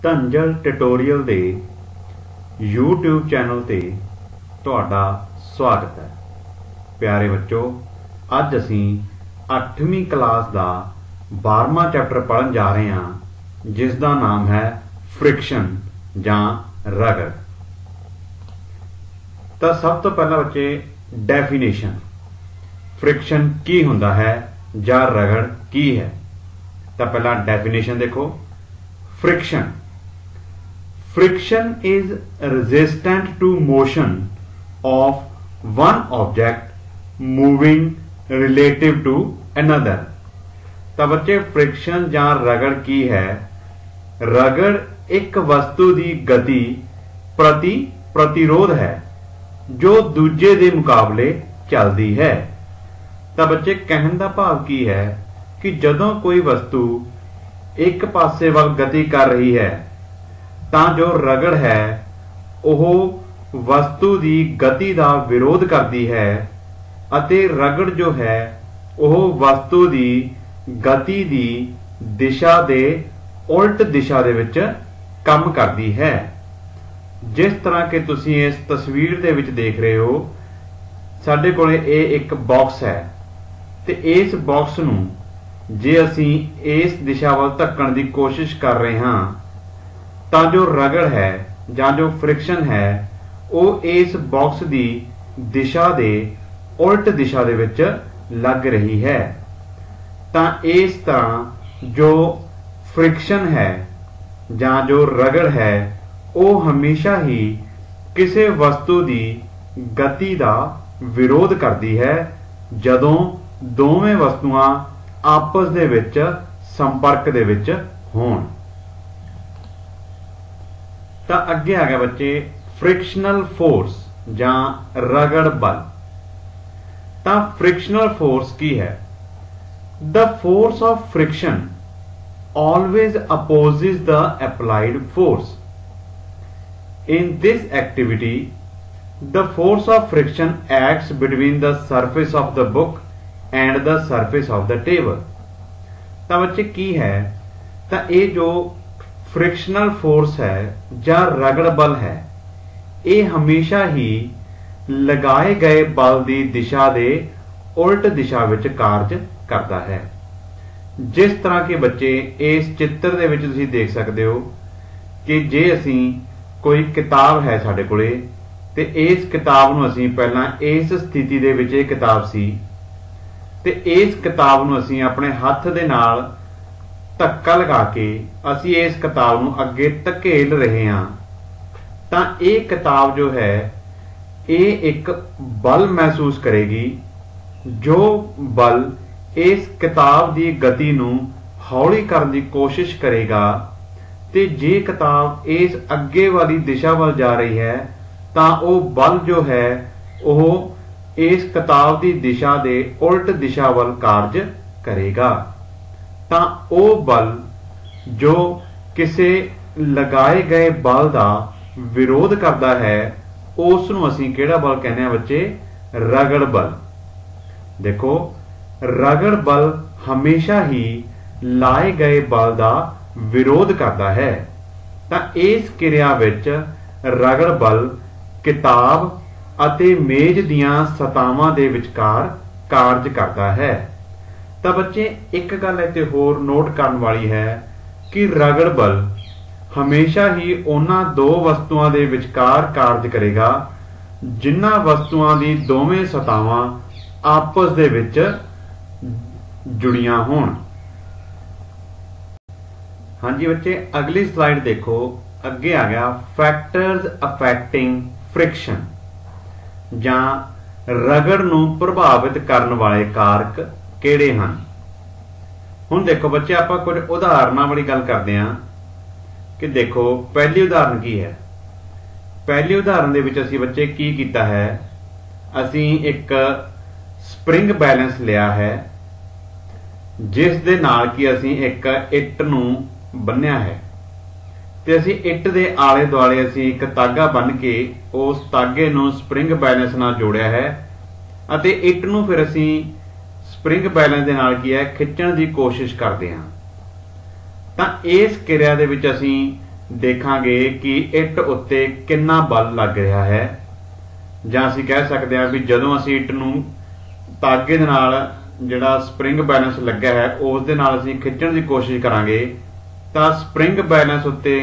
ਧੰਜਲ tutorial ਦੇ YouTube channel ਤੇ ਤੁਹਾਡਾ ਸਵਾਗਤ ਹੈ। ਪਿਆਰੇ ਬੱਚੋ, ਅੱਜ ਅਸੀਂ 8ਵੀਂ ਕਲਾਸ ਦਾ 12ਵਾਂ ਚੈਪਟਰ ਪੜ੍ਹਨ ਜਾ ਰਹੇ ਹਾਂ, ਜਿਸ ਦਾ ਨਾਮ ਹੈ ਫ੍ਰਿਕਸ਼ਨ ਜਾਂ ਰਗੜ। ਤਾਂ ਸਭ ਤੋਂ ਪਹਿਲਾਂ ਬੱਚੇ ਡੈਫੀਨੇਸ਼ਨ, ਫ੍ਰਿਕਸ਼ਨ ਕੀ ਹੁੰਦਾ ਹੈ ਜਾਂ ਰਗੜ ਕੀ ਹੈ। ਤਾਂ ਪਹਿਲਾਂ ਡੈਫੀਨੇਸ਼ਨ ਦੇਖੋ। Friction is resistant to motion of one object moving relative to another। ਤਾਂ ਬੱਚੇ फ्रिक्शन ਜਾਂ रगड़ की है? रगड़ एक वस्तु की गति प्रति प्रतिरोध है जो दूजे के मुकाबले चलती है। ਤਾਂ ਬੱਚੇ कहने का भाव की है कि जदों कोई वस्तु एक पासे वल गति कर रही है ਤਾਂ जो रगड़ है ਉਹ वस्तु की गति का विरोध करती है ਅਤੇ रगड़ जो है ਉਹ वस्तु की गति की दिशा के उल्ट दिशा ਦੇ ਵਿੱਚ ਕੰਮ करती है। जिस तरह के तुसी इस तस्वीर ਦੇ ਵਿੱਚ देख रहे हो, ਸਾਡੇ ਕੋਲੇ ਇਹ ਇੱਕ ਬਾਕਸ है ਤੇ ਇਸ ਬਾਕਸ ਨੂੰ ਜੇ ਅਸੀਂ ਇਸ ਦਿਸ਼ਾ ਵੱਲ ਧੱਕਣ ਦੀ ਕੋਸ਼ਿਸ਼ ਕਰ ਰਹੇ ਹਾਂ ਤਾਂ ਜੋ ਰਗੜ ਹੈ ਜਾਂ ਜੋ ਫ੍ਰਿਕਸ਼ਨ ਹੈ ਉਹ ਇਸ ਬਾਕਸ ਦੀ ਦਿਸ਼ਾ ਦੇ ਉਲਟ ਦਿਸ਼ਾ ਦੇ ਵਿੱਚ ਲੱਗ ਰਹੀ ਹੈ। ਤਾਂ ਇਸ ਤਰ੍ਹਾਂ ਜੋ ਫ੍ਰਿਕਸ਼ਨ ਹੈ ਜਾਂ ਜੋ ਰਗੜ ਹੈ ਉਹ ਹਮੇਸ਼ਾ ਹੀ ਕਿਸੇ ਵਸਤੂ ਦੀ ਗਤੀ ਦਾ ਵਿਰੋਧ ਕਰਦੀ ਹੈ ਜਦੋਂ ਦੋਵੇਂ ਵਸਤੂਆਂ आपस दे विच संपर्क दे विच होण। तां अगे आ गया बच्चे फ्रिक्शनल फोर्स जां रगड़ बल। तां फ्रिक्शनल फोर्स की है? The force of friction always opposes the applied force। In this activity the force of friction acts between the surface of the book and the surface of the table। ਤਾਂ ਬੱਚੇ ਕੀ ਹੈ? ਤਾਂ ਇਹ ਜੋ frictional force है ਜਾਂ रगड़ बल है ਇਹ ਹਮੇਸ਼ਾ ਹੀ ਲਗਾਏ ਗਏ ਬਲ ਦੀ ਦਿਸ਼ਾ ਦੇ ਉਲਟ ਦਿਸ਼ਾ ਵਿੱਚ ਕਾਰਜ ਕਰਦਾ ਹੈ। ਜਿਸ ਤਰ੍ਹਾਂ ਕਿ ਬੱਚੇ ਇਸ ਚਿੱਤਰ ਦੇ ਵਿੱਚ ਤੁਸੀਂ ਦੇਖ ਸਕਦੇ ਹੋ ਕਿ ਜੇ ਅਸੀਂ ਕੋਈ ਕਿਤਾਬ ਹੈ ਸਾਡੇ ਕੋਲੇ ਤੇ ਇਸ ਕਿਤਾਬ ਨੂੰ ਅਸੀਂ ਪਹਿਲਾਂ ਇਸ ਸਥਿਤੀ ਦੇ ਵਿੱਚ ਇਹ ਕਿਤਾਬ ਸੀ ਤੇ ਇਸ ਕਿਤਾਬ ਨੂੰ ਅਸੀਂ ਆਪਣੇ ਹੱਥ ਦੇ ਨਾਲ ਧੱਕਾ ਲਗਾ ਕੇ ਅਸੀਂ ਇਸ ਕਿਤਾਬ ਨੂੰ ਅੱਗੇ ਧਕੇਲ ਰਹੇ ਹਾਂ ਤਾਂ ਇਹ ਕਿਤਾਬ ਜੋ ਹੈ ਇਹ ਇੱਕ ਬਲ ਮਹਿਸੂਸ ਕਰੇਗੀ ਜੋ ਬਲ ਇਸ ਕਿਤਾਬ ਦੀ ਗਤੀ ਨੂੰ ਹੌਲੀ ਕਰਨ ਦੀ ਕੋਸ਼ਿਸ਼ ਕਰੇਗਾ। ਤੇ ਜੇ ਕਿਤਾਬ ਇਸ ਅੱਗੇ ਵਾਲੀ ਦਿਸ਼ਾ ਵੱਲ ਜਾ ਰਹੀ ਹੈ ਤਾਂ ਉਹ ਬਲ ਜੋ ਹੈ ਉਹ इस किताब की दिशा के उल्ट दिशा वाल कार्य करेगा। तां वो बल जो किसी लगाए गए बल का विरोध करता है उस नूं असीं किहड़ा बल कहने हैं बच्चे? रगड़ बल। देखो, रगड़ बल हमेशा ही लाए गए बल का विरोध करता है। तां इस क्रिया विच रगड़ बल किताब ਅਤੇ ਮੇਜ਼ ਦੀਆਂ ਸਤਹਾਂ ਦੇ ਵਿਚਕਾਰ ਕਾਰਜ ਕਰਦਾ ਹੈ। ਤਾਂ ਬੱਚੇ ਇੱਕ ਗੱਲ ਇੱਥੇ ਹੋਰ ਨੋਟ ਕਰਨ ਵਾਲੀ ਹੈ ਕਿ ਰਗੜ ਬਲ ਹਮੇਸ਼ਾ ਹੀ ਉਹਨਾਂ ਦੋ ਵਸਤੂਆਂ ਦੇ ਵਿਚਕਾਰ ਕਾਰਜ ਕਰੇਗਾ ਜਿਨ੍ਹਾਂ ਵਸਤੂਆਂ ਦੀ ਦੋਵੇਂ ਸਤਹਾਂ ਆਪਸ ਦੇ ਵਿੱਚ ਜੁੜੀਆਂ ਹੋਣ। ਹਾਂਜੀ ਬੱਚੇ, ਅਗਲੀ ਸਲਾਈਡ ਦੇਖੋ। ਅੱਗੇ ਆ ਗਿਆ ਫੈਕਟਰਸ ਅਫੈਕਟਿੰਗ ਫ੍ਰਿਕਸ਼ਨ ਜਾਂ ਰਗੜ ਨੂੰ ਪ੍ਰਭਾਵਿਤ ਕਰਨ ਵਾਲੇ ਕਾਰਕ ਕਿਹੜੇ ਹਨ। ਹੁਣ ਦੇਖੋ ਬੱਚੇ, ਆਪਾਂ ਕੁਝ ਉਦਾਹਰਨਾਂ ਵਾਲੀ ਗੱਲ ਕਰਦੇ ਹਾਂ ਕਿ ਦੇਖੋ ਪਹਿਲੀ ਉਦਾਹਰਨ ਕੀ ਹੈ। ਪਹਿਲੀ ਉਦਾਹਰਨ ਦੇ ਵਿੱਚ ਅਸੀਂ ਬੱਚੇ ਕੀ ਕੀਤਾ ਹੈ? ਅਸੀਂ ਇੱਕ ਸਪਰਿੰਗ ਬੈਲੈਂਸ ਲਿਆ ਹੈ ਜਿਸ ਦੇ ਨਾਲ ਕਿ ਅਸੀਂ ਇੱਕ ਇੱਟ ਨੂੰ ਬੰਨਿਆ ਹੈ ਤੇ ਅਸੀਂ ਇੱਟ ਦੇ ਆਲੇ ਦੁਆਲੇ ਅਸੀਂ ਇੱਕ ਤਾਗਾ ਬੰਨ ਕੇ ਉਸ ਤਾਗੇ ਨੂੰ ਸਪਰਿੰਗ ਬੈਲੈਂਸ ਨਾਲ ਜੋੜਿਆ ਹੈ ਅਤੇ ਇੱਟ ਨੂੰ ਫਿਰ ਅਸੀਂ ਸਪਰਿੰਗ ਬੈਲੈਂਸ ਦੇ ਨਾਲ ਕੀ ਹੈ ਖਿੱਚਣ ਦੀ ਕੋਸ਼ਿਸ਼ ਕਰਦੇ ਹਾਂ। ਤਾਂ ਇਸ ਕਿਰਿਆ ਦੇ ਵਿੱਚ ਅਸੀਂ देखांगे कि इट उत्ते कितना बल लग रहा है, जां असीं कह सकते हैं भी जदों असीं इट नूं धागे दे नाल जिहड़ा स्प्रिंग बैलेंस लग्या है उस दे नाल असीं खिੱਚਣ की कोशिश करांगे तां स्प्रिंग बैलेंस उत्ते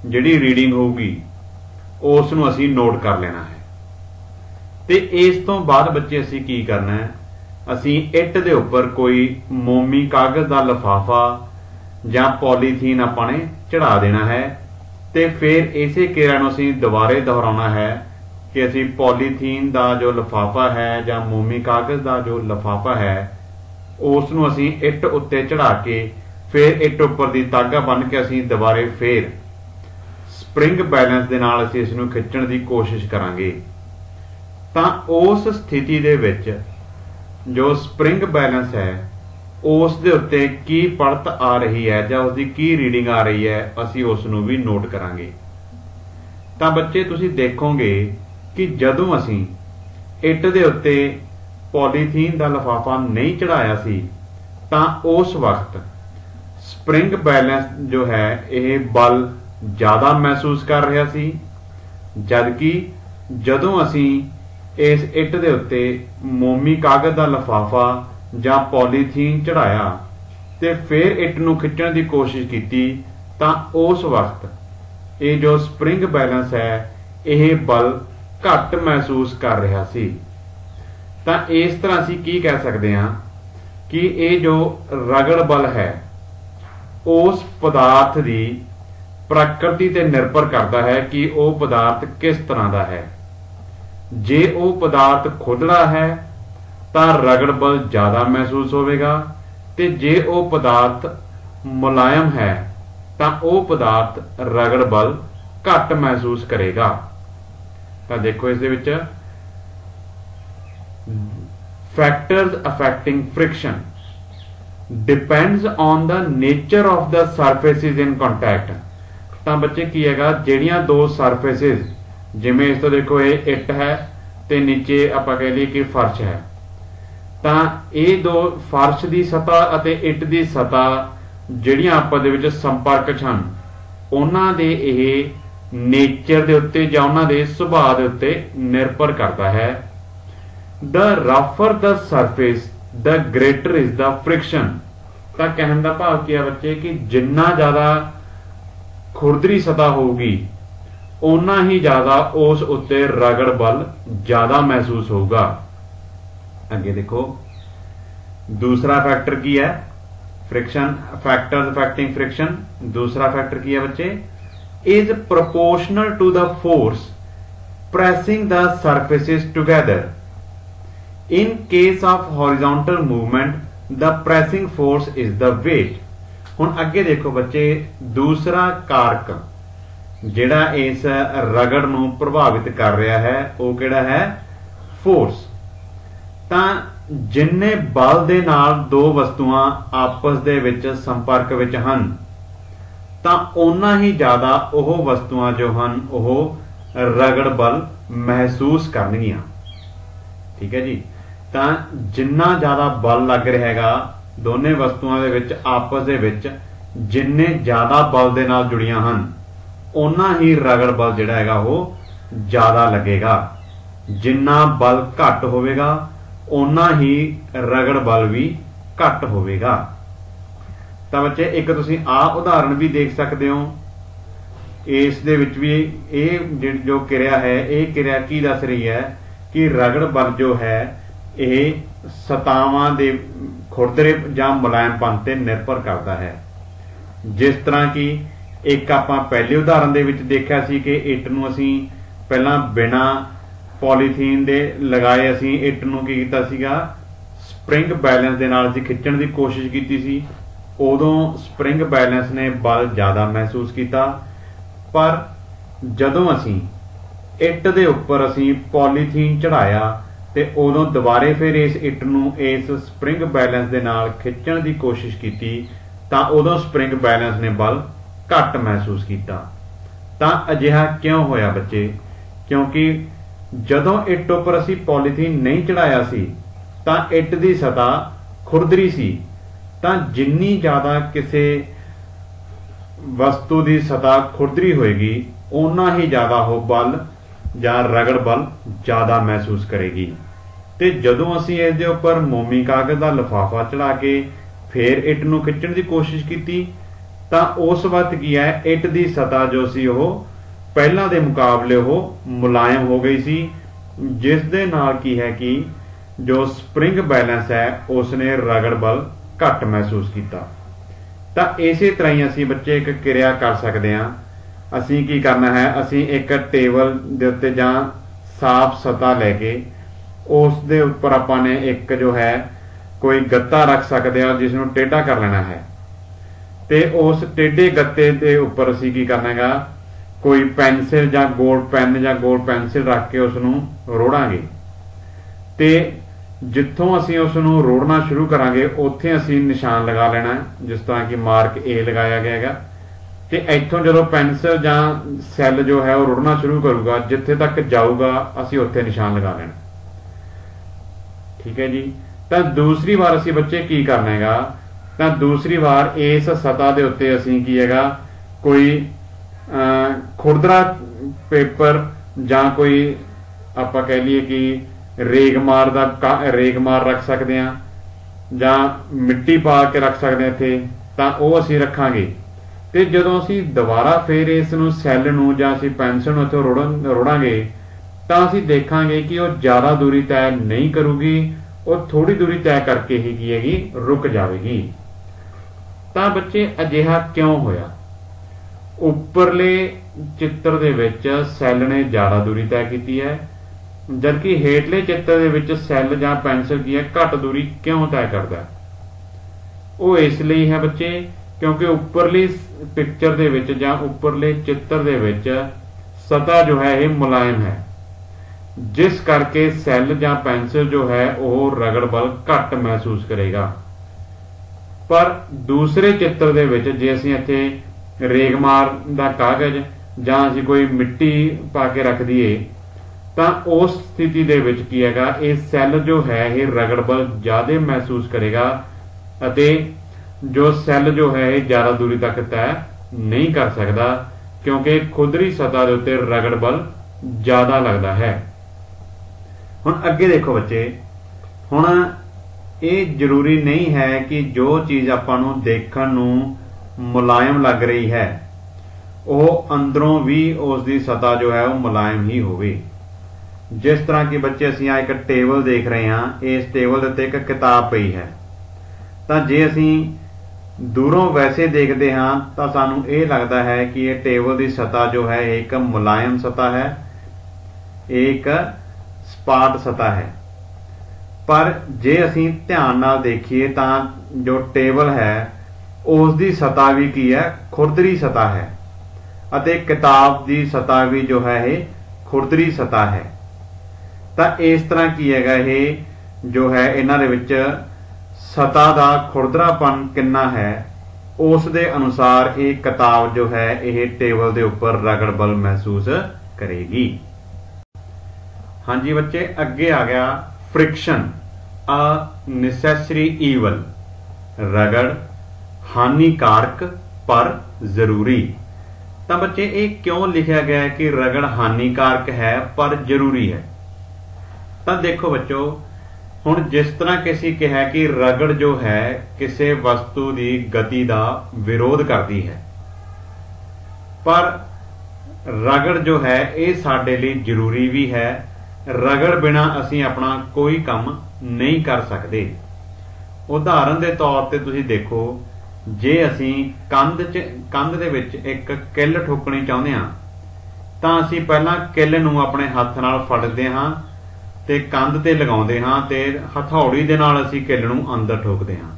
जिहड़ी रीडिंग होगी उस नूं असीं नोट कर लेना है। ते इस तो बाद बच्चे असीं की करना है, असीं इट दे उपर कोई मोमी कागज़ का लिफाफा जां पॉलीथीन आपां ने चढ़ा देना है। ते फिर इसे किरिया नूं असीं दुबारे दोहराउणा है कि असीं पॉलीथीन का जो लिफाफा है जां मोमी कागज़ का जो लिफाफा है उस नूं असीं इट उत्ते चढ़ा के फिर इट उपर दी धागा बन के असीं दुबारे फिर स्प्रिंग बैलेंस दे नाल असीं इस नूं खिੱचਣ की कोशिश करांगे। तां उस स्थिति दे विच जो स्प्रिंग बैलेंस है उस दे उत्ते की पड़त आ रही है जां उसकी की रीडिंग आ रही है असीं उस नूं भी नोट करांगे। तां बच्चे तुसीं देखोगे कि जदों असीं इट दे उत्ते पॉलीथीन का लिफाफा नहीं चढ़ाया सी तां उस वक्त स्प्रिंग बैलेंस जो है यह बल ज़्यादा महसूस कर रहा सी, जबकि जदों असीं इस इट दे उत्ते मोमी कागज़ का लिफाफा जां पॉलीथीन चढ़ाया ते फिर इट नूं खिੱचਣ की कोशिश की तां उस वक्त ये जो स्प्रिंग बैलेंस है यह बल घट महसूस कर रहा सी। तां इस तरह असीं की कह सकते हैं कि ये जो रगड़ बल है उस पदार्थ की प्रकृति ते निर्भर करता है कि वह पदार्थ किस तरह का है। जे वो पदार्थ खुरदड़ा है तो रगड़ बल ज़्यादा महसूस होगा, ते जे वो पदार्थ मुलायम है तो वह पदार्थ रगड़ बल घट महसूस करेगा। तो देखो इस दे विच factors affecting friction depends on the nature of the surfaces in contact. तो बच्चे की है ਜਿਹੜੀਆਂ दो सरफेसिस जिमें इस तो देखो ये इट है ते नीचे आप कह लीए कि फर्श है, तो ये दो फर्श की सतह अते इट की सतह ਜਿਹੜੀਆਂ आपस दे विच संपर्क छन उन्हां दे ये नेचर दे उत्ते जां उन्हां दे सुभाअ दे उत्ते निर्भर करता है। द रफर the surface the greater is the friction. तो कहने का भाव क्या बच्चे कि जिन्ना ज़्यादा खुरदरी सतह होगी उन्ना ही ज्यादा उस उत्ते रगड़ बल ज्यादा महसूस होगा। अगे देखो दूसरा फैक्टर की है फ्रिक्शन, फैक्टर्स अफेक्टिंग फ्रिक्शन। दूसरा फैक्टर की है बच्चे is proportional to the force pressing the surfaces together. In case of horizontal movement the pressing force is the weight. हुण अगे देखो बच्चे दूसरा कारक जिहड़ा इस रगड़ नूं प्रभावित कर रहा है वो किहड़ा है, फोर्स। तां जिन्ने बल दे नाल दो वस्तुआं आपस दे विच संपर्क विच हन तां उन्ना ही ज्यादा ओह वस्तुआं जो हन ओह रगड़ बल महसूस करनगियां। ठीक है जी। तां जिन्ना ज्यादा बल लग रहा हैगा दोने वस्तुआं दे विच आपस दे विच जिन्ने ज्यादा बल दे नाल जुड़ियां हन उन्ना ही रगड़ बल जिहड़ा हैगा वो ज्यादा लगेगा। जिन्ना बल घट होवेगा उन्ना ही रगड़ बल भी घट होवेगा। तो बच्चे एक तुसीं आ उदाहरण भी देख सकते हो, इस दे विच भी ये जो क्रिया है ये क्रिया की दस रही है कि रगड़ बल जो है ये सतावां दे खुरदरे जां मुलायमपन ते निर्भर करता है। जिस तरह की एक आपां पहले उदाहरण दे विच देखिया सी कि इट नूं असीं पहलां बिना पॉलीथीन दे लगाए असीं इट नूं की कीता सीगा स्प्रिंग बैलेंस दे नाल असीं खिੱचਣ की कोशिश की सी। उदों स्प्रिंग बैलेंस ने बल ज़्यादा महसूस किया, पर जदों असीं इट दे उपर असीं पॉलीथीन चढ़ाया ते उदों दोबारे फिर इस इट नूं इस स्प्रिंग बैलेंस दे नाल खिੱचਣ की कोशिश की तां उदों स्प्रिंग बैलेंस ने बल घट महसूस किया। तां अजिहा क्यों होया बच्चे, क्योंकि जदों इट उपर असीं पॉलीथीन नहीं चढ़ाया सी तां इट दी सतह खुरदरी सी, तां जिन्नी ज़्यादा किसी वस्तु की सतह खुरदरी होएगी उन्ना ही ज़्यादा वो बल ਜਾਂ रगड़ बल ज़्यादा महसूस करेगी। तो जदों असीं इसदे उपर मोमी कागज़ का लिफाफा चढ़ा के फिर इट नूं खिच्चण की कोशिश की तो उस वक्त की है इट की सतह जो सी वो पहलां दे मुकाबले वो मुलायम हो गई सी, जिस दे नाल की है कि जो स्प्रिंग बैलेंस है उसने रगड़ बल घट महसूस किया। तो इस तरह ही असीं बच्चे एक क्रिया कर सकते हैं। असीं की करना है, असीं एक टेबल दे उत्ते जां साफ सतह लैके उस दे उपर आपां ने एक जो है कोई गत्ता रख सकते हैं जिसनूं टेढ़ा कर लेना है। तो उस टेढ़े गत्ते के उपर असीं की करना है कोई पेंसिल जां गोल पेन जां गोल पेंसिल रख के उसनूं रोड़ांगे। तो जिथों असीं उसनूं रोड़ना शुरू करांगे उत्थे असीं निशान लगा लेना है, जिस तरह कि मार्क ए लगाया गया है। तो इत्थों जो पेंसिल जां सैल जो है वो रुड़ना शुरू करूगा, जिथे तक जाऊगा असीं उत्थे निशान लगा लेना। ठीक है जी। तो दूसरी बार असीं बच्चे की करना है, तो दूसरी बार इस सतह के उत्ते असीं की है कोई खुरदरा पेपर जां कोई आपां कह लीए कि रेगमार रख सकते हैं जां मिट्टी पा के रख सकते हैं इत्थे, तां ओह असीं रखांगे। तो जदों असीं दोबारा फिर इस नूं सैल नूं जां असीं पेंसिल नूं उत्थे रोड़ांगे तां असीं देखांगे कि वह ज़्यादा दूरी तय नहीं करूगी, और थोड़ी दूरी तय करके ही की हैगी रुक जाएगी। तां बच्चे अजिहा क्यों होया? उपरले चित्र दे विच सैल ने ज़्यादा दूरी तय की है, जबकि हेठले चित्र दे विच सैल जां पेंसिल की है घट दूरी क्यों तय करता? वो इसलिए है बच्चे क्योंकि उपरली पिक्चर दे विच जां उपरले चित्र दे विच सतह जो है ये मुलायम है, जिस करके सैल जां पेंसिल जो है वो रगड़ बल घट महसूस करेगा। पर दूसरे चित्र दे विच जे असीं इत्थे रेगमार दा कागज जां असीं कोई मिट्टी पा के रख दईए तां उस स्थिति दे विच की हैगा ये सैल जो है ये रगड़ बल ज़्यादा महसूस करेगा, अते जो सैल जो है ये ज़्यादा दूरी तक तय नहीं कर सकता, क्योंकि खुरदरी सतह के उत्ते रगड़ बल ज़्यादा लगता है। हुण अगे देखो बच्चे, हुण ये जरूरी नहीं है कि जो चीज़ आपां नूं देखण नूं मुलायम लग रही है वह अंदरों भी उसकी सतह जो है वह मुलायम ही होवे। जिस तरह की बच्चे असीं एक टेबल देख रहे हैं, इस टेबल के उत्ते एक किताब पई है, तो जे असीं दूरों वैसे देखते हाँ तो सानू ये लगता है कि ये टेबल की सतह जो है एक मुलायम सतह है, एक सपाट सतह है। पर जे असीं ध्यान नाल देखिए तो जो टेबल है उसकी सतह भी की है खुरदरी सतह है, अते किताब की सतह भी जो है ये खुरदरी सतह है। तो इस तरह की है ये जो है इन्हां दे विच सतह का खुरदरापन कितना है उस दे अनुसार ये किताब जो है ये टेबल के उपर रगड़ बल महसूस करेगी। हाँ जी बच्चे, अगे आ गया फ्रिक्शन अ नेसेसरी ईवल, रगड़ हानिकारक पर जरूरी। तो बच्चे ये क्यों लिखा गया है कि रगड़ हानिकारक है पर जरूरी है? तो देखो बच्चों, हुण जिस तरह किसी कहा कि रगड़ जो है किसी वस्तु की गति का विरोध करती है, पर रगड़ जो है ये साडे लिए जरूरी भी है। रगड़ बिना असीं अपना कोई काम नहीं कर सकते। उदाहरण के तौर पर तुसीं देखो, जे असीं कंध दे विच एक किल ठोकनी चाहुंदे हां तां असीं पहलां किल नूं अपने हत्थ नाल फड़दे हां ते कंध ते लगाउंदे हां ते हथौड़ी दे नाल असीं किल नूं अंदर ठोकदे हां।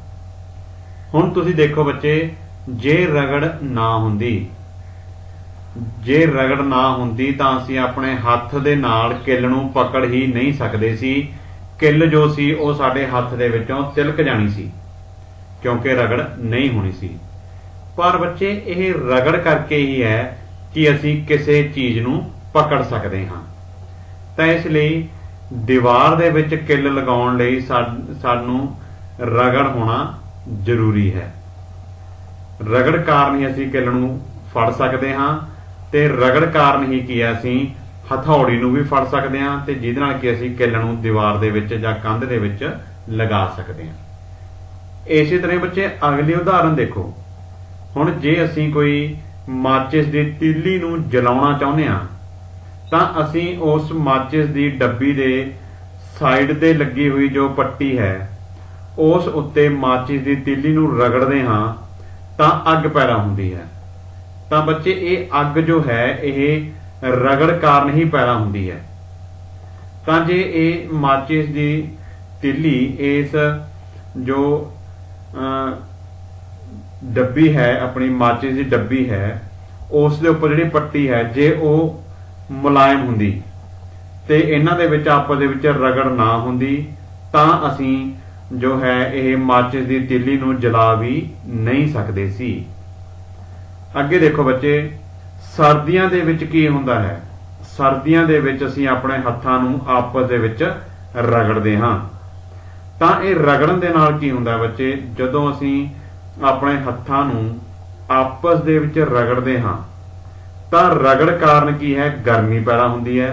हुण तुसीं देखो बच्चे, जे रगड़ ना हुंदी तां असीं अपने हत्थ दे नाल किल नूं पकड़ ही नहीं सकदे सी। किल जो सी वो साडे हत्थ दे विचों तिलक जानी सी, क्योंकि रगड़ नहीं होनी सी। पर बच्चे ये रगड़ करके ही है कि असीं किसी चीज़ नूं पकड़ सकते हां। तां इसलिए दीवार दे विच किल लगाउण लई सानू रगड़ होना जरूरी है। रगड़ कारण ही असीं किल नूं फड़ सकते हाँ, ते रगड़ कारण ही की असीं हथौड़ी नूं भी फड़ सकते हाँ, ते जिहदे नाल कि असीं किल नूं दीवार दे विच जां कंध दे विच लगा सकते हैं। इसे तरह बच्चे अगली उदाहरण देखो। हुण जे असीं कोई माचिस दी तीली नूं जलाउणा चाहुंदे हां तां असीं उस माचिस दी डब्बी दे साइड ते लगी हुई जो पट्टी है उस उत्ते माचिस दी तीली नूं रगड़दे हां तां अग पैदा हुंदी है। तां बच्चे ये अग जो है यह रगड़ कारण ही पैदा हुंदी है। तां जे ये माचिस दी तीली इस जो डब्बी है अपनी माचिस की डब्बी है उस दे उपर जिहड़ी पट्टी है जे वो मुलायम हुंदी ते इन्हां दे विच आपस दे विच रगड़ ना हुंदी तां असीं जो है यह माचिस की तीली नूं जला भी नहीं सकदे सी। अगे देखो बच्चे सर्दियां दे विच की हुंदा है। सर्दियां दे विच असीं अपने हत्थां नूं आपस दे विच रगड़दे हां तां ये रगड़न दे नाल की हुंदा है बच्चे जदों असीं अपने हत्थां नूं आपस दे विच रगड़दे हां तां रगड़ कारण की है गर्मी पैदा हुंदी है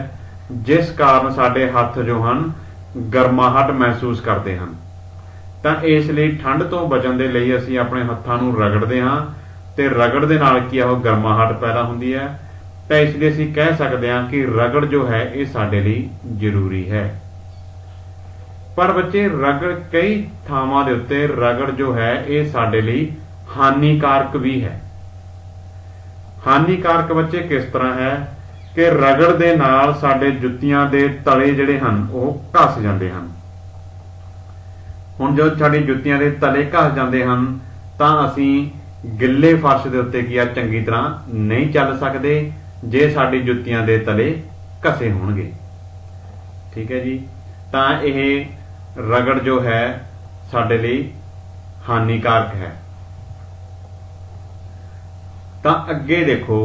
जिस कारण साडे हत्थ जो हन गर्माहट महसूस करते हैं। तां इसलिए ठंड तो बचण दे लई असीं अपने हत्थां नूं रगड़दे हां ते रगड़ दे नाल की है गर्माहट पैदा हुंदी है। तां इसलिए असीं कह सकदे हां कि रगड़ जो है ये साडे लई जरूरी है। पर बच्चे रगड़ कई थावां दे उत्ते रगड़ जो है ये साडे लई हानिकारक भी है। हानिकारक बच्चे किस तरह है कि रगड़ दे नाल साडे जुत्तियां दे तले जिहड़े हन वो घस जांदे हन। हुण जो साडी जुत्तियां दे तले घस जांदे हन तां असीं गिल्ले फर्श दे उत्ते की चंगी तरह नहीं चल सकदे जे साडी जुत्तियां दे तले घसे होणगे। ठीक है जी। तां यह रगड़ जो है साडे लई हानिकारक है। तां अगे देखो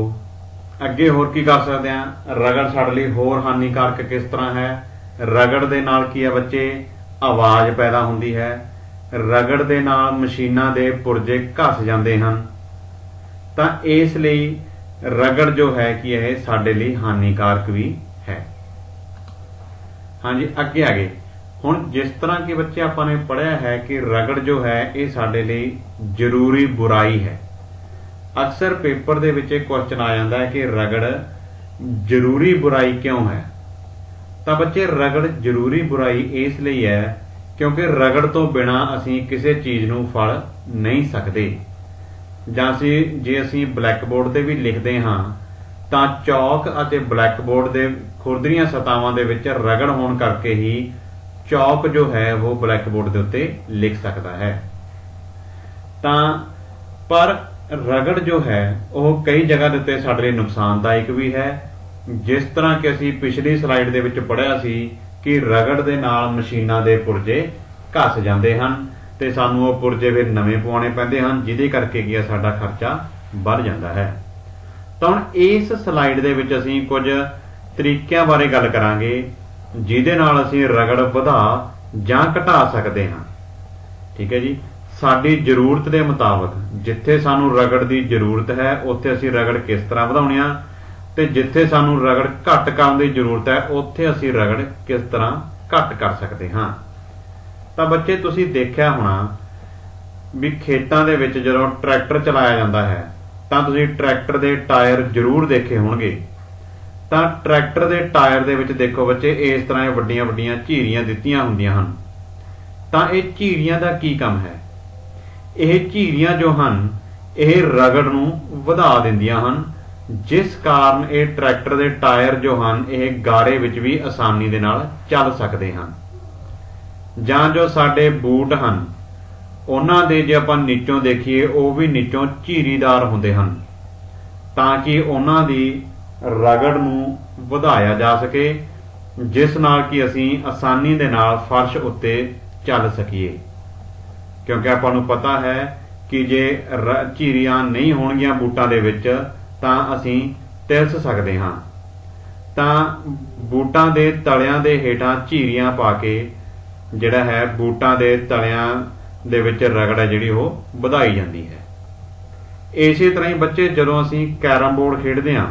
अगे होर की कर सकते हैं। रगड़ साडे लई होर हानिकारक किस तरह है। रगड़ दे नाल की है बच्चे आवाज़ पैदा हुंदी है। रगड़ दे नाल मशीनां दे पुरजे घस जांदे हन तां इस लई रगड़ जो है कि यह साडे लई हानिकारक भी है। हाँ जी अगे आगे हुण जिस तरह के बच्चे आपने पढ़िया है कि रगड़ जो है ये साडे लई जरूरी बुराई है। अक्सर पेपर दे विच क्वेश्चन आ जाता है कि रगड़ जरूरी बुराई क्यों है। तो बच्चे रगड़ जरूरी बुराई इसलिए है क्योंकि रगड़ तो बिना असीं किसी चीज़ नूं फड़ नहीं सकते। जां जे असीं ब्लैक बोर्ड ते भी लिखते हाँ तां चौक अते ब्लैक बोर्ड दे खुरदरीआं सतहावां दे विच रगड़ होण करके ही चौक जो है वो ब्लैक बोर्ड के उत्ते लिख सकता है। तां पर रगड़ जो है वह कई जगह के उत्ते साडे लई नुकसानदायक भी है। जिस तरह कि असीं पिछली स्लाइड दे विच पढ़िया सी कि रगड़ दे नाल मशीनां दे पुरजे घस जांदे हन ते सानूं वो पुरजे फिर नवें पवाउणे पैंदे हन जिहदे करके की साडा खर्चा बढ़ जांदा है। तां हुण इस स्लाइड दे विच असीं कुछ तरीकिਆਂ बारे गल करांगे जिहदे नाल असीं रगड़ वधा जां घटा सकदे हां। ठीक है जी। साडी जरूरत के मुताबिक जिथे सानू रगड़ की जरूरत है उत्थे असीं रगड़ किस तरह वधाउणी आ ते जिथे सानू रगड़ घट करन की जरूरत है उत्थे असीं रगड़ किस तरह घट कर सकते हाँ। तो बच्चे तुसीं देखिया होना भी खेतां दे विच जदों ट्रैक्टर चलाया जाता है तां तुसीं ट्रैक्टर के टायर जरूर देखे होणगे। तां ट्रैक्टर के टायर दे विच देखो बच्चे इस तरह वड्डियां वड्डियां झीरियां दित्तियां हुंदियां हन। तां इह झीरियां दा की काम है। यह झीरियां जो हन यह रगड़ नूं वधा दिंदियां हन जिस कारण ये ट्रैक्टर के टायर जो हन यह गारे विच भी आसानी दे नाल चल सकते हैं। जां जो साडे बूट हन उन्हां दे जे आपां नीचों देखिए वो भी नीचों झीरीदार हुंदे हन ताकि उन्हां दी रगड़ नूं वधाया जा सके जिस नाल कि असीं आसानी दे नाल फर्श उत्ते चल सकीए। क्योंकि आपां नूं पता है कि जे झीरियां नहीं होणगीआं बूटां दे विच तां असीं तिलस सकदे हां। तां बूटां दे तलियां दे हेठां झीरियां पा के जिहड़ा है बूटां दे तलियां दे विच रगड़ है जिहड़ी वो वधाई जांदी है। इसे तरह ही बच्चे जदों असीं कैरम बोर्ड खेडदे हां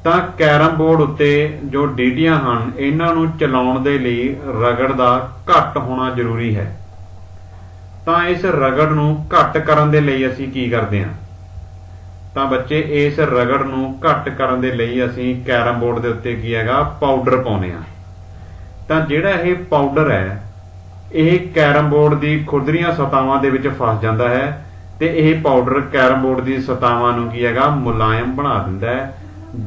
ਤਾਂ कैरम बोर्ड उत्ते जो डीडियां ਹਨ ਇਹਨਾਂ ਨੂੰ ਚਲਾਉਣ ਦੇ ਲਈ ਰਗੜ ਦਾ ਘੱਟ ਹੋਣਾ ਜ਼ਰੂਰੀ ਹੈ। ਤਾਂ ਇਸ ਰਗੜ ਨੂੰ ਘੱਟ ਕਰਨ ਦੇ ਲਈ ਅਸੀਂ ਕੀ ਕਰਦੇ ਹਾਂ, ਤਾਂ ਬੱਚੇ ਇਸ ਰਗੜ ਨੂੰ ਘੱਟ ਕਰਨ ਦੇ ਲਈ ਅਸੀਂ कैरम बोर्ड ਦੇ ਉੱਤੇ ਕੀ ਹੈਗਾ ਪਾਊਡਰ ਪਾਉਂਦੇ ਹਾਂ। ਤਾਂ ਜਿਹੜਾ ਇਹ ਪਾਊਡਰ ਹੈ ਇਹ कैरम बोर्ड ਦੀ ਖੁਰਦਰੀਆਂ ਸਤਹਾਂ ਦੇ ਵਿੱਚ ਫਸ ਜਾਂਦਾ ਹੈ ਤੇ ਇਹ ਪਾਊਡਰ कैरम बोर्ड ਦੀ ਸਤਹਾਂ ਨੂੰ ਕੀ ਹੈਗਾ ਮੁਲਾਇਮ ਬਣਾ ਦਿੰਦਾ ਹੈ,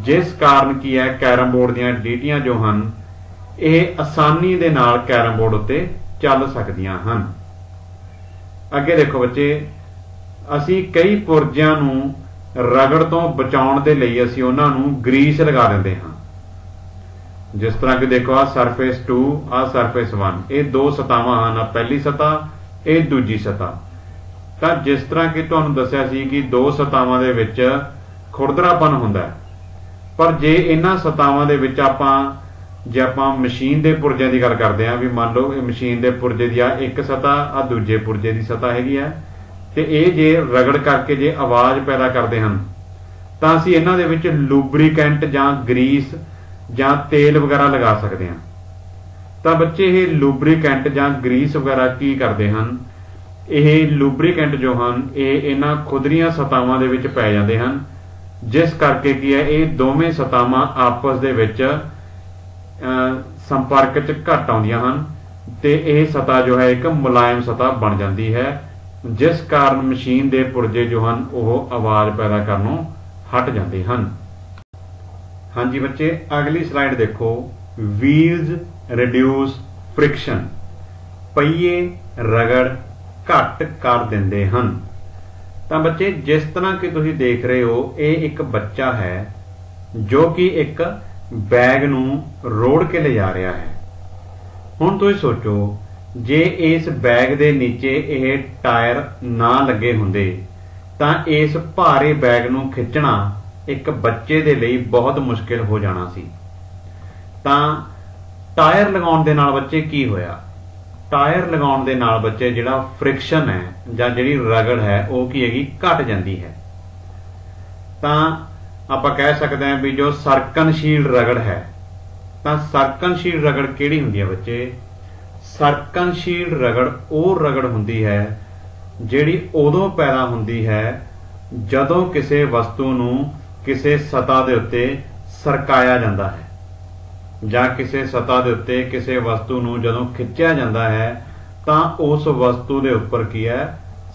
जिस कारण की है कैरम बोर्ड ਦੀਆਂ ਡੀਟੀਆਂ जो ਹਨ ਇਹ आसानी ਦੇ ਨਾਲ कैरम बोर्ड ਉੱਤੇ ਚੱਲ ਸਕਦੀਆਂ ਹਨ। ਅੱਗੇ ਦੇਖੋ ਬੱਚੇ, ਅਸੀਂ ਕਈ ਪੁਰਜਿਆਂ ਨੂੰ ਰਗੜ ਤੋਂ ਬਚਾਉਣ ਦੇ ਲਈ ਅਸੀਂ ਉਹਨਾਂ ਨੂੰ ਗਰੀਸ ਲਗਾ ਦਿੰਦੇ ਹਾਂ। ਜਿਸ ਤਰ੍ਹਾਂ ਕਿ ਦੇਖੋ ਆ ਸਰਫੇਸ 2 ਆ ਸਰਫੇਸ 1, ਇਹ ਦੋ ਸਤਹਾਂ ਹਨ, ਪਹਿਲੀ ਸਤਹ ਇਹ ਦੂਜੀ ਸਤਹ। ਤਾਂ ਜਿਸ ਤਰ੍ਹਾਂ ਕਿ ਤੁਹਾਨੂੰ ਦੱਸਿਆ ਸੀ ਕਿ ਦੋ ਸਤਹਾਂ ਦੇ ਵਿੱਚ ਖੁਰਦਰਾਪਨ ਹੁੰਦਾ ਹੈ, पर जे इन्हां सतहां दे विच जे आपां मशीन दे पुरजे की गल करते हैं भी मान लो मशीन दे पुरजे की एक सतह आ दूजे पुरजे की सतह हैगी है ते ये जे रगड़ करके जे आवाज़ पैदा करते हैं तां असीं इन्हां दे विच लूबरीकेंट जां ग्रीस जां तेल वगैरह लगा सकते हैं। तां बच्चे ये लूबरीकेंट जां ग्रीस वगैरह की करते हैं, ये लूबरीकेंट जो हैं ये इन्हां खुदरियां सतहां दे विच पै जांदे हैं, जिस करके की है ये दोवें सतहां आपस दे विच संपर्क च घट आउंदियां हन ते यह सतह जो है एक मुलायम सतह बन जाती है, जिस कारण मशीन दे पुरजे जो हैं वो आवाज़ पैदा करनों हट जाते हैं। हाँ जी बच्चे, अगली स्लाइड देखो, व्हील्स रिड्यूस फ्रिक्शन, पहिए रगड़ घट कर दिंदे हैं। तो बच्चे जिस तरह कि तुसीं देख रहे हो ये एक बच्चा है जो कि एक बैग नूं रोड़ के ले जा रहा है। हुण तुसीं सोचो जे इस बैग दे नीचे ये टायर ना लगे हुंदे तां इस भारे बैग नूं खिच्चना एक बच्चे दे लई बहुत मुश्किल हो जाना सी। तां टायर लगाउण दे नाल बच्चे की होया, टायर लगाउण दे नाल बच्चे जिहड़ा फ्रिक्शन है जां जिहड़ी रगड़ है वो की हैगी घट जाती है। तां आपां कह सकते हैं भी जो सरकनशील रगड़ है, तां सरकनशील रगड़ किहड़ी हुंदी है बच्चे, सरकनशील रगड़ वो रगड़ हुंदी है जिहड़ी उदों पैदा हुंदी है जदों किसी वस्तु नूं किसी सतह दे उत्ते सरकाया जाता है जां किसी सतह दे उत्ते किसी वस्तु नूं जदों खिच्चिया जाता है तां उस वस्तु दे उपर की है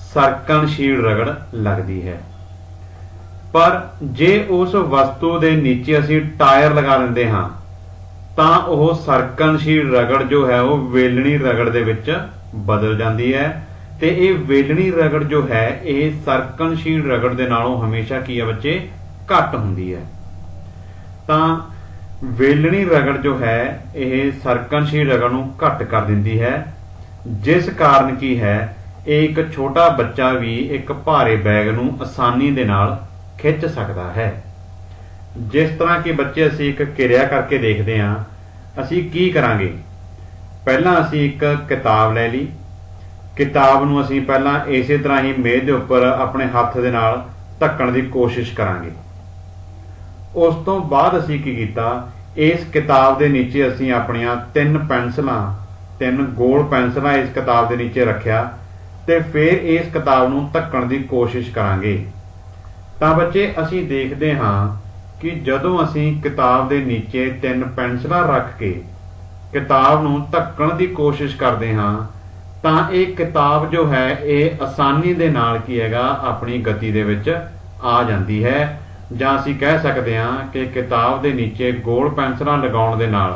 सरकनशील रगड़ लगती है। पर जे उस वस्तु दे नीचे असीं टायर लगा दिंदे हां तां ओह सरकनशील रगड़ जो है वो वेलणी रगड़ दे विच बदल जाती है ते ये वेलणी रगड़ जो है ये सरकनशील रगड़ दे नालों हमेशा की है बच्चे घट हुंदी है। तां वेलणी रगड़ जो है यह सरकनशील रगड़ नूं घट कर दिंदी है, जिस कारण की है एक छोटा बच्चा भी एक भारे बैग नूं आसानी दे नाल खिंच सकता है। जिस तरह के बच्चे असीं एक किरिया करके देखते हैं, असीं की करांगे, पहला असीं एक किताब लै ली, किताब नूं असीं पहला इसे तरह ही मेज दे उपर अपने हत्थ दे नाल ढकण दी कोशिश करांगे। उस तो बाद असीं की कीता, इस किताब दे नीचे असीं अपनियां 3 पेंसिलां 3 गोल पेंसिलां इस किताब दे नीचे रखिया ते फिर इस किताब नूं ढकण दी कोशिश करांगे। तां बच्चे असीं देखदे हां कि जदों असीं किताब दे नीचे 3 पेंसिलां रख के किताब नूं ढकण दी कोशिश करदे हां तां इह किताब जो है ये आसानी दे नाल की हैगा अपनी गति दे विच आ जांदी है, जां असीं कह सकते हैं कि किताब के नीचे गोल पेंसिलां लगाउण दे नाल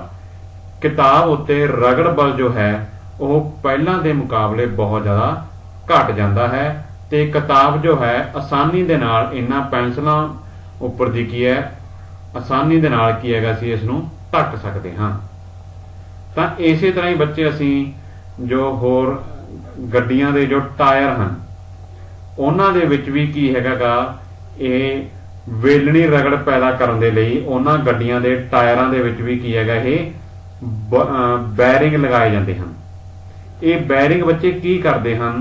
किताब उत्ते रगड़ बल जो है वह पहलां दे मुकाबले बहुत ज़्यादा घट जाता है ते किताब जो है आसानी दे नाल इन्हां पेंसिलां उपर दी की है आसानी दे नाल की हैगा असीं इस नूं ढक सकते हाँ। तां इसे तरह ही बच्चे असीं जो होर गड्डियां दे जो टायर हैं उन्हां दे विच भी की हैगा ये वेलणी रगड़ पैदा करने दे लई उन्हां गड्डियां दे टायरां दे विच भी की हैगा ये बैरिंग लगाए जाते हैं। ये बैरिंग बच्चे की करते हैं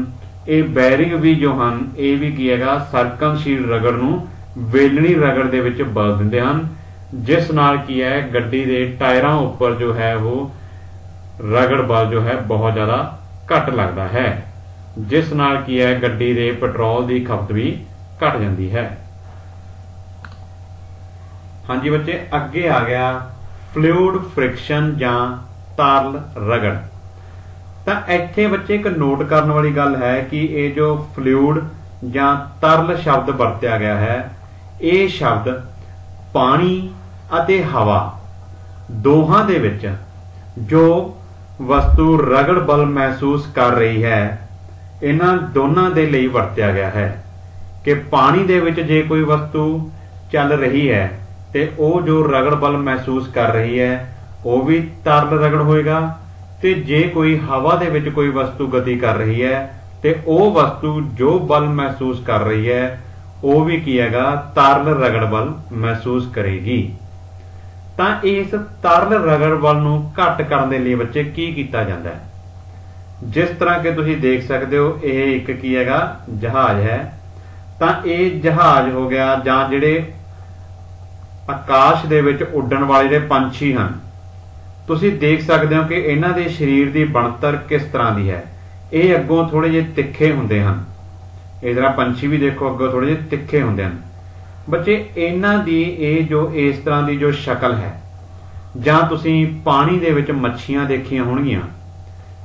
ਇਹ ਬੈਰਿੰਗ ਵੀ ਜੋ ਹਨ ਇਹ ਵੀ ਕੀ ਹੈਗਾ ਸਰਕਮਸ਼ੀਲ ਰਗੜ ਨੂੰ ਵੇਲਣੀ ਰਗੜ ਦੇ ਵਿੱਚ ਬਦਲ ਦਿੰਦੇ ਹਨ, ਜਿਸ ਨਾਲ ਕੀ ਹੈ ਗੱਡੀ ਦੇ ਟਾਇਰਾਂ ਉੱਪਰ ਜੋ ਹੈ ਉਹ ਰਗੜ ਬਲ ਜੋ ਹੈ ਬਹੁਤ ਜ਼ਿਆਦਾ ਘੱਟ ਲੱਗਦਾ ਹੈ, ਜਿਸ ਨਾਲ ਕੀ ਹੈ ਗੱਡੀ ਦੇ ਪੈਟਰੋਲ ਦੀ ਖਪਤ ਵੀ ਘਟ ਜਾਂਦੀ ਹੈ। ਹਾਂਜੀ ਬੱਚੇ, ਅੱਗੇ ਆ ਗਿਆ ਫਲੂਇਡ ਫ੍ਰਿਕਸ਼ਨ ਜਾਂ ਤਰਲ ਰਗੜ। ਤਾਂ ਇੱਥੇ ਬੱਚੇ ਇੱਕ ਨੋਟ ਕਰਨ ਵਾਲੀ ਗੱਲ ਹੈ ਕਿ ਇਹ ਜੋ ਫਲੂਇਡ ਜਾਂ ਤਰਲ ਸ਼ਬਦ ਵਰਤਿਆ ਗਿਆ ਹੈ, ਇਹ ਸ਼ਬਦ ਪਾਣੀ ਅਤੇ ਹਵਾ ਦੋਹਾਂ ਦੇ ਵਿੱਚ ਜੋ ਵਸਤੂ ਰਗੜ ਬਲ ਮਹਿਸੂਸ ਕਰ ਰਹੀ ਹੈ, ਇਹਨਾਂ ਦੋਨਾਂ ਦੇ ਲਈ ਵਰਤਿਆ ਗਿਆ ਹੈ ਕਿ ਪਾਣੀ ਦੇ ਵਿੱਚ ਜੇ ਕੋਈ ਵਸਤੂ ਚੱਲ ਰਹੀ ਹੈ ਤੇ ਉਹ ਜੋ ਰਗੜ ਬਲ ਮਹਿਸੂਸ ਕਰ ਰਹੀ ਹੈ ਉਹ ਵੀ ਤਰਲ ਰਗੜ ਹੋਏਗਾ, ਤੇ ਜੇ ਕੋਈ ਹਵਾ ਦੇ ਵਿੱਚ ਕੋਈ ਵਸਤੂ ਗਤੀ ਕਰ ਰਹੀ ਹੈ ਤੇ ਉਹ ਵਸਤੂ ਜੋ ਬਲ ਮਹਿਸੂਸ ਕਰ ਰਹੀ ਹੈ ਉਹ ਵੀ ਕੀ ਹੈਗਾ ਤਰਲ ਰਗੜ ਬਲ ਮਹਿਸੂਸ ਕਰੇਗੀ। ਤਾਂ ਇਸ ਤਰਲ ਰਗੜ ਬਲ ਨੂੰ ਘੱਟ ਕਰਨ ਦੇ ਲਈ ਬੱਚੇ ਕੀ ਕੀਤਾ ਜਾਂਦਾ ਹੈ? ਜਿਸ ਤਰ੍ਹਾਂ ਕਿ ਤੁਸੀਂ ਦੇਖ ਸਕਦੇ ਹੋ ਇਹ ਇੱਕ ਕੀ ਹੈਗਾ ਜਹਾਜ਼ ਹੈ। ਤਾਂ ਇਹ ਜਹਾਜ਼ ਹੋ ਗਿਆ ਜਾਂ ਜਿਹੜੇ ਆਕਾਸ਼ ਦੇ ਵਿੱਚ ਉੱਡਣ ਵਾਲੇ ਜਿਹੜੇ ਪੰਛੀ ਹਨ, ਤੁਸੀਂ ਦੇਖ ਸਕਦੇ ਹੋ ਕਿ ਇਹਨਾਂ ਦੇ ਸਰੀਰ ਦੀ ਬਣਤਰ ਕਿਸ ਤਰ੍ਹਾਂ ਦੀ ਹੈ। ਇਹ ਅੱਗੋਂ ਥੋੜੇ ਜਿਹੇ ਤਿੱਖੇ ਹੁੰਦੇ ਹਨ। ਇਹ ਜਿਹੜਾ ਪੰਛੀ ਵੀ ਦੇਖੋ ਅੱਗੋਂ ਥੋੜੇ ਜਿਹੇ ਤਿੱਖੇ ਹੁੰਦੇ ਹਨ। ਬੱਚੇ ਇਹਨਾਂ ਦੀ ਇਹ ਜੋ ਇਸ ਤਰ੍ਹਾਂ ਦੀ ਜੋ ਸ਼ਕਲ ਹੈ, ਜਾਂ ਤੁਸੀਂ ਪਾਣੀ ਦੇ ਵਿੱਚ ਮੱਛੀਆਂ ਦੇਖੀਆਂ ਹੋਣਗੀਆਂ,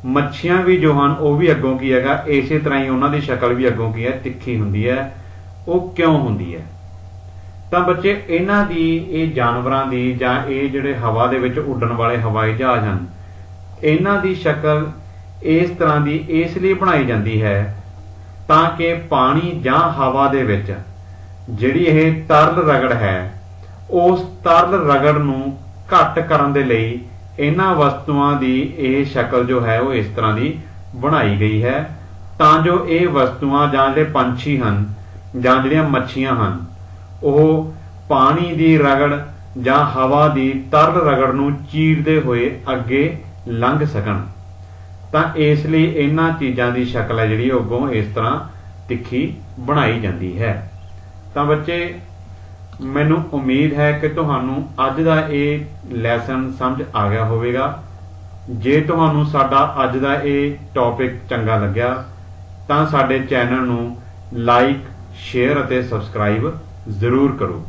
ਮੱਛੀਆਂ ਵੀ ਜੋ ਹਨ ਉਹ ਵੀ ਅੱਗੋਂ ਕੀ ਹੈਗਾ ਇਸੇ ਤਰ੍ਹਾਂ ਹੀ ਉਹਨਾਂ ਦੀ ਸ਼ਕਲ ਵੀ ਅੱਗੋਂ ਕੀ ਹੈ ਤਿੱਖੀ ਹੁੰਦੀ ਹੈ। ਉਹ ਕਿਉਂ ਹੁੰਦੀ ਹੈ? ਤਾਂ ਬੱਚੇ ਇਹਨਾਂ ਦੀ ਇਹ ਜਾਨਵਰਾਂ ਦੀ ਜਾਂ ਇਹ ਜਿਹੜੇ ਹਵਾ ਦੇ ਵਿੱਚ ਉੱਡਣ ਵਾਲੇ ਹਵਾਈ ਜਹਾਜ਼ ਹਨ, ਇਹਨਾਂ ਦੀ ਸ਼ਕਲ ਇਸ ਤਰ੍ਹਾਂ ਦੀ ਇਸ ਲਈ ਬਣਾਈ ਜਾਂਦੀ ਹੈ ਤਾਂ ਕਿ ਪਾਣੀ ਜਾਂ ਹਵਾ ਦੇ ਵਿੱਚ ਜਿਹੜੀ ਇਹ ਤਰਲ ਰਗੜ ਹੈ ਉਸ ਤਰਲ ਰਗੜ ਨੂੰ ਘੱਟ ਕਰਨ ਦੇ ਲਈ ਇਹਨਾਂ ਵਸਤੂਆਂ ਦੀ ਇਹ ਸ਼ਕਲ ਜੋ ਹੈ ਉਹ ਇਸ ਤਰ੍ਹਾਂ ਦੀ ਬਣਾਈ ਗਈ ਹੈ, ਤਾਂ ਜੋ ਇਹ ਵਸਤੂਆਂ ਜਾਂ ਜਿਹੜੇ ਪੰਛੀ ਹਨ ਜਾਂ ਜਿਹੜੀਆਂ ਮੱਛੀਆਂ ਹਨ ਉਹ ਪਾਣੀ ਦੀ ਰਗੜ ਜਾਂ ਹਵਾ ਦੀ ਤਰਲ ਰਗੜ ਨੂੰ ਚੀਰਦੇ ਹੋਏ ਅੱਗੇ ਲੰਘ ਸਕਣ। ਤਾਂ ਇਸ ਲਈ ਇਹਨਾਂ ਚੀਜ਼ਾਂ ਦੀ ਸ਼ਕਲ ਹੈ ਜਿਹੜੀ ਉਹ ਅੱਗੋਂ ਇਸ ਤਰ੍ਹਾਂ ਤਿੱਖੀ ਬਣਾਈ ਜਾਂਦੀ ਹੈ। ਤਾਂ ਬੱਚੇ ਮੈਨੂੰ ਉਮੀਦ ਹੈ ਕਿ ਤੁਹਾਨੂੰ ਅੱਜ ਦਾ ਇਹ ਲੈਸਨ ਸਮਝ ਆ ਗਿਆ ਹੋਵੇਗਾ। ਜੇ ਤੁਹਾਨੂੰ ਸਾਡਾ ਅੱਜ ਦਾ ਇਹ ਟੌਪਿਕ ਚੰਗਾ ਲੱਗਿਆ ਤਾਂ ਸਾਡੇ ਚੈਨਲ ਨੂੰ ਲਾਈਕ, ਸ਼ੇਅਰ ਅਤੇ ਸਬਸਕ੍ਰਾਈਬ ਜ਼ਰੂਰ ਕਰੋ।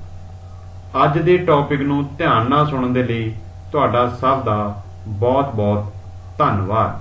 ਅੱਜ ਦੇ ਟੌਪਿਕ ਨੂੰ ਧਿਆਨ ਨਾਲ ਸੁਣਨ ਦੇ ਲਈ ਤੁਹਾਡਾ ਸਭ ਦਾ ਬਹੁਤ ਬਹੁਤ ਧੰਨਵਾਦ।